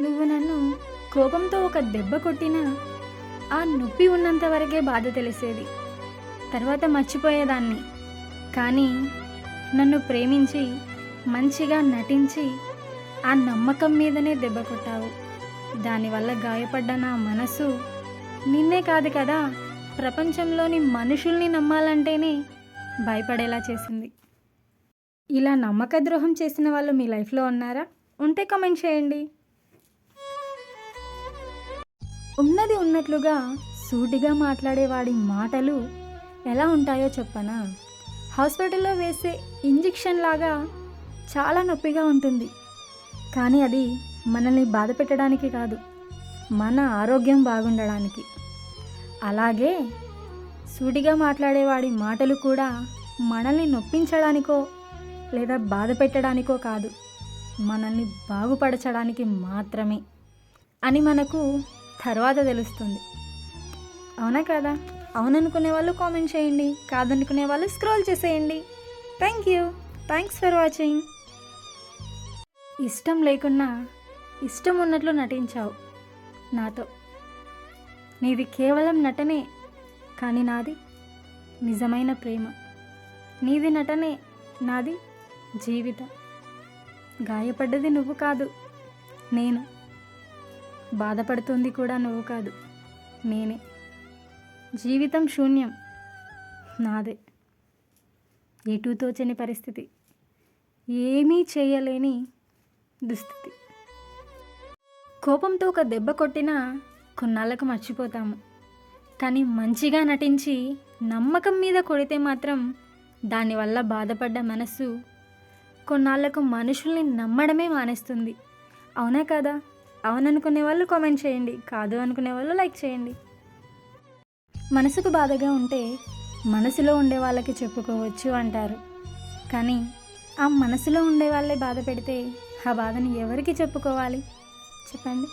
నువ్వు నన్ను కోపంతో ఒక దెబ్బ కొట్టినా ఆ నొప్పి ఉన్నంత వరకే బాధ తెలిసేది, తర్వాత మర్చిపోయేదాన్ని. కానీ నన్ను ప్రేమించి మంచిగా నటించి ఆ నమ్మకం మీదనే దెబ్బ కొట్టావు. దానివల్ల గాయపడ్డ నా మనసు నిన్నే కాదు కదా, ప్రపంచంలోని మనుషుల్ని నమ్మాలంటేనే భయపడేలా చేసింది. ఇలా నమ్మక ద్రోహం చేసిన వాళ్ళు మీ లైఫ్లో ఉన్నారా? ఉంటే కామెంట్ చేయండి. ఉన్నది ఉన్నట్లుగా సూటిగా మాట్లాడేవాడి మాటలు ఎలా ఉంటాయో చెప్పనా? హాస్పిటల్లో వేసే ఇంజెక్షన్ లాగా చాలా నొప్పిగా ఉంటుంది. కానీ అది మనల్ని బాధ పెట్టడానికి కాదు, మన ఆరోగ్యం బాగుండడానికి. అలాగే సూటిగా మాట్లాడేవాడి మాటలు కూడా మనల్ని నొప్పించడానికో లేదా బాధ పెట్టడానికో కాదు, మనల్ని బాగుపరచడానికి మాత్రమే అని మనకు తర్వాత తెలుస్తుంది. అవునా కదా? అవుననుకునే వాళ్ళు కామెంట్ చేయండి, కాదనుకునే వాళ్ళు స్క్రోల్ చేసేయండి. Thanks for watching. ఇష్టం లేకున్నా ఇష్టం ఉన్నట్లు నటించావు నాతో. నీది కేవలం నటనే, కానీ నాది నిజమైన ప్రేమ. నీది నటనే, నాది జీవితం. గాయపడ్డది నువ్వు కాదు, నేను. బాధపడుతుంది కూడా నువ్వు కాదు, నేనే. జీవితం శూన్యం, నాదే. ఎటూ తోచని పరిస్థితి, ఏమీ చేయలేని దుస్థితి. కోపంతో ఒక దెబ్బ కొట్టినా కొన్నాళ్ళకు మర్చిపోతాము, కానీ మంచిగా నటించి నమ్మకం మీద కొడితే మాత్రం దానివల్ల బాధపడ్డ మనసు కొన్నాళ్లకు మనుషుల్ని నమ్మడమే మానేస్తుంది. అవునా కదా? అవుననుకునే వాళ్ళు కామెంట్ చేయండి, కాదు అనుకునే వాళ్ళు లైక్ చేయండి. మనసుకు బాధగా ఉంటే మనసులో ఉండే వాళ్ళకి చెప్పుకోవచ్చు అంటారు, కానీ ఆ మనసులో ఉండే వాళ్ళే బాధ పెడితే ఆ బాధని ఎవరికి చెప్పుకోవాలి చెప్పండి?